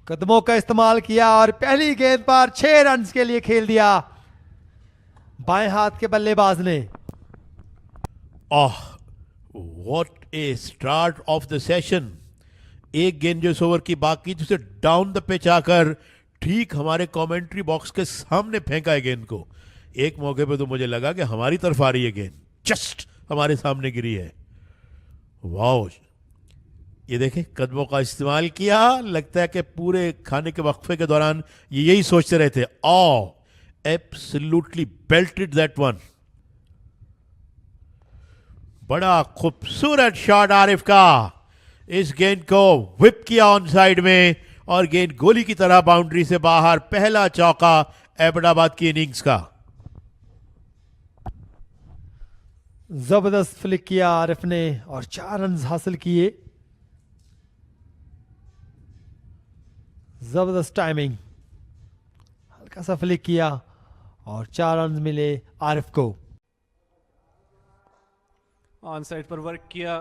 कदमों का इस्तेमाल किया और पहली गेंद पर 6 रन के लिए खेल दिया बाएं हाथ के बल्लेबाज ने। What A start of the session. एक गेंद जो इस ओवर की बाकी थी उसे डाउन द पिच आकर ठीक हमारे कमेंट्री बॉक्स के सामने फेंका है गेंद को। एक मौके पे तो मुझे लगा कि हमारी तरफ आ रही है गेंद, जस्ट हमारे सामने गिरी है। वाओ, ये देखें कदमों का इस्तेमाल किया। लगता है कि पूरे खाने के वक्फे के दौरान ये यही सोचते रहे थे। Absolutely belted that one. बड़ा खूबसूरत शॉट आरिफ का। इस गेंद को व्हिप किया ऑन साइड में और गेंद गोली की तरह बाउंड्री से बाहर। पहला चौका एबटाबाद की इनिंग्स का। जबरदस्त फ्लिक किया आरिफ ने और 4 रन हासिल किए। जबरदस्त टाइमिंग, हल्का सा फ्लिक किया और 4 रन मिले आरिफ को। ऑन साइड पर वर्क किया,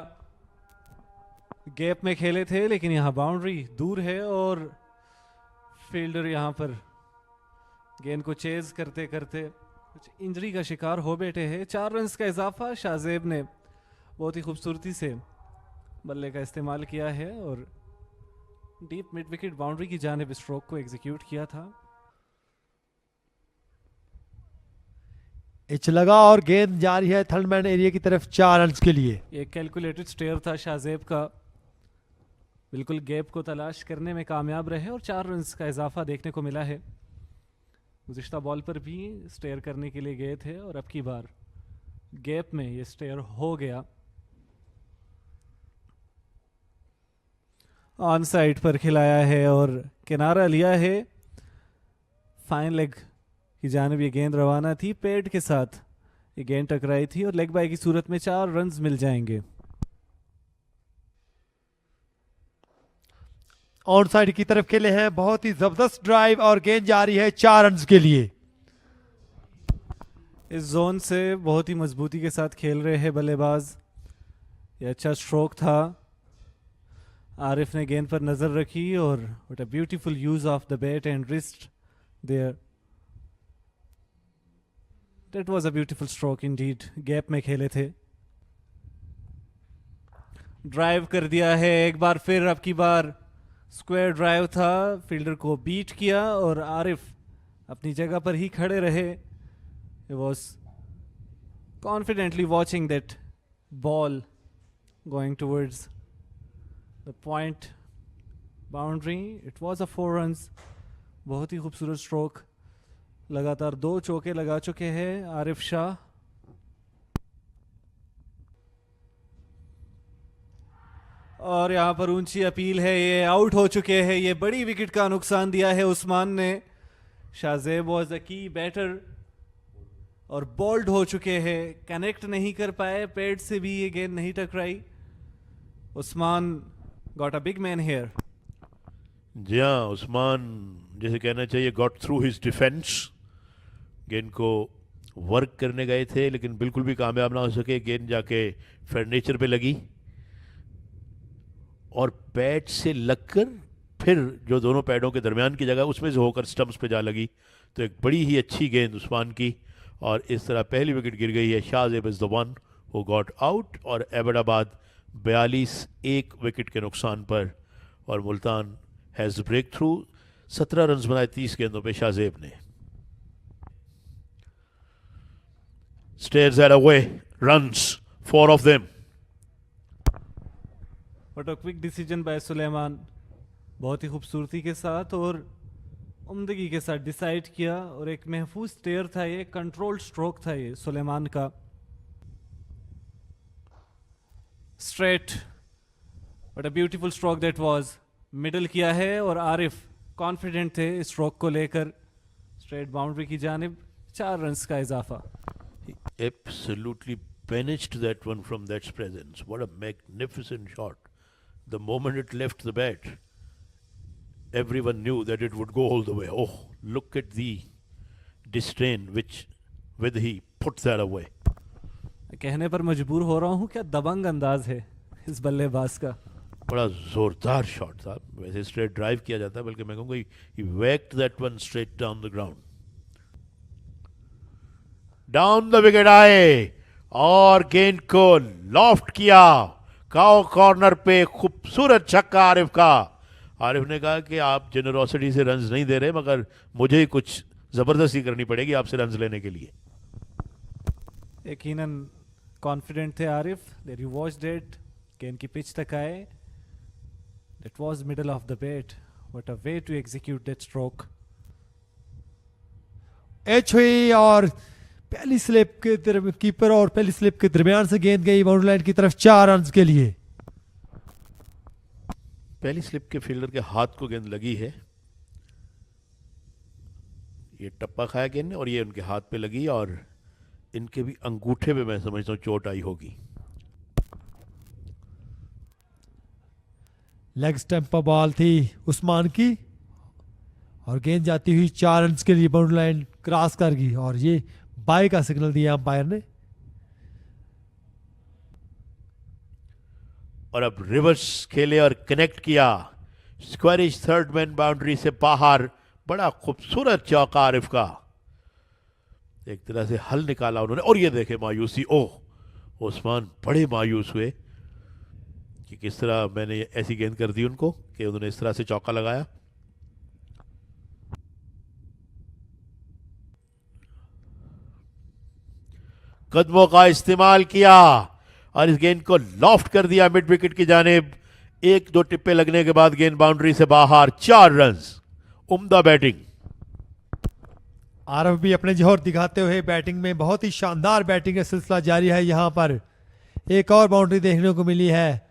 गैप में खेले थे लेकिन यहाँ बाउंड्री दूर है और फील्डर यहाँ पर गेंद को चेज करते करते कुछ इंजरी का शिकार हो बैठे हैं। 4 रन का इजाफा शाहजेब ने बहुत ही खूबसूरती से बल्ले का इस्तेमाल किया है और डीप मिड विकेट बाउंड्री की जानिब स्ट्रोक को एग्जीक्यूट किया था। इच लगा और गेंद जा रही है थर्डमैन एरिया की तरफ 4 रन के लिए। एक कैलकुलेटेड स्टेयर था शाहजेब का, बिल्कुल गैप को तलाश करने में कामयाब रहे और 4 रन का इजाफा देखने को मिला है। गुज़िश्ता बॉल पर भी स्टेयर करने के लिए गए थे और अब की बार गैप में ये स्टेयर हो गया। ऑन साइड पर खिलाया है और किनारा लिया है। फाइन लेग की जानिब ये गेंद रवाना थी, पेड के साथ ये गेंद टकराई थी और लेग बाय की सूरत में 4 रन मिल जाएंगे। ऑन साइड की तरफ खेले हैं, बहुत ही जबरदस्त ड्राइव और गेंद जा रही है 4 रन के लिए। इस जोन से बहुत ही मजबूती के साथ खेल रहे हैं बल्लेबाज। ये अच्छा स्ट्रोक था। आरिफ ने गेंद पर नजर रखी और what a beautiful use of the bat and wrist there. That was a beautiful stroke indeed. Gap में खेले थे, ड्राइव कर दिया है एक बार फिर। अब की बार स्क्वायर ड्राइव था, फील्डर को बीट किया और आरिफ अपनी जगह पर ही खड़े रहे। He was confidently watching that ball going towards the point boundary. It was a 4 runs. बहुत ही खूबसूरत स्ट्रोक। लगातार 2 चौके लगा चुके हैं आरिफ शाह। और यहाँ पर ऊंची अपील है, ये आउट हो चुके हैं। ये बड़ी विकेट का नुकसान दिया है उस्मान ने। Shahzeb was the key batter और बोल्ड हो चुके हैं, कनेक्ट नहीं कर पाए, पेड से भी ये गेंद नहीं टकराई। Usman got a big man here. जी हाँ, उस्मान जैसे कहना चाहिए गॉट थ्रू हिज डिफेंस। गेंद को वर्क करने गए थे लेकिन बिल्कुल भी कामयाब ना हो सके। गेंद जाके फर्नीचर पे लगी और पैड से लगकर फिर जो दोनों पैडों के दरमियान की जगह उसमें से होकर स्टंप्स पे जा लगी। तो एक बड़ी ही अच्छी गेंद उस्मान की और इस तरह पहली विकेट गिर गई है। Shahzeb is the one who got out और एबटाबाद 42 एक विकेट के नुकसान पर और Multan has breakthrough. 17 run बनाए 30 गेंदों पे शाहजेब ने। Stares at away runs, 4 of them. What a quick decision by Suleman. बहुत ही खूबसूरती के साथ और उम्दगी के साथ डिसाइड किया और एक महफूज स्टेयर था, ये कंट्रोल्ड स्ट्रोक था ये सुलेमान का। Straight, what a beautiful stroke that was. Middle किया है और आरिफ कॉन्फिडेंट थे इस स्ट्रोक को लेकर। स्ट्रेट बाउंड्री की जानिब 4 रन का इजाफा। He absolutely banished that one from that presence. What a magnificent shot. The moment it left the bat, everyone knew that it would go all the way. Oh, look at the disdain with he put that away. कहने पर मजबूर हो रहा हूं, क्या दबंग अंदाज है इस बल्लेबाज का। बड़ा जोरदार शॉट था, वैसे स्ट्रेट ड्राइव किया जाता है, बल्कि मैं कहूँगा he whacked that one straight down the ground. Down the wicket आए और गेंद को लॉफ्ट किया काओ कॉर्नर पे, खूबसूरत छक्का आरिफ का। आरिफ ने कहा कि आप जेनरोसिटी से रन्स नहीं दे रहे, मगर मुझे ही कुछ जबरदस्ती करनी पड़ेगी आपसे रन्स लेने के लिए। यकीनन कॉन्फिडेंट थे Arif. There you watched it, गेंद की पिच तक आए, that was middle of the bat, what a way to execute that stroke. एच हुई और पहली स्लिप के कीपर और पहली स्लिप के दरमियान से गेंद गई बाउंड्री लाइन की तरफ 4 रन के लिए। पहली स्लिप के फील्डर के हाथ को गेंद लगी है, ये टप्पा खाया गेंद ने और ये उनके हाथ पे लगी और इनके भी अंगूठे पे मैं समझता हूं चोट आई होगी। लेग स्टंप पर बॉल थी उस्मान की और गेंद जाती हुई 4 रन के लिए बाउंड्री लाइन क्रॉस कर गई और ये बाय का सिग्नल दिया अंपायर ने। और अब रिवर्स खेले और कनेक्ट किया, स्क्वायरिश थर्ड मैन बाउंड्री से बाहर, बड़ा खूबसूरत चौका आरिफ का, एक तरह से हल निकाला उन्होंने। और ये देखे मायूसी, ओह उस्मान बड़े मायूस हुए कि किस तरह मैंने ऐसी गेंद कर दी उनको कि उन्होंने इस तरह से चौका लगाया। कदमों का इस्तेमाल किया और इस गेंद को लॉफ्ट कर दिया मिड विकेट की जानिब। 1-2 टिप्पे लगने के बाद गेंद बाउंड्री से बाहर, 4 रन। उम्दा बैटिंग। आरफ भी अपने जोहर दिखाते हुए बैटिंग में बहुत ही शानदार बैटिंग का सिलसिला जारी है। यहां पर एक और बाउंड्री देखने को मिली है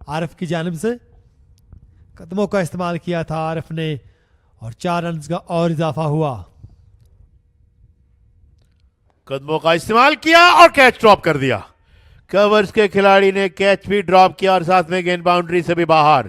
आरफ की जानिब से। कदमों का इस्तेमाल किया था आरफ ने और 4 रन का और इजाफा हुआ। कदमों का इस्तेमाल किया और कैच ड्रॉप कर दिया। कवर्स के खिलाड़ी ने कैच भी ड्रॉप किया और साथ में गेंद बाउंड्री से भी बाहर।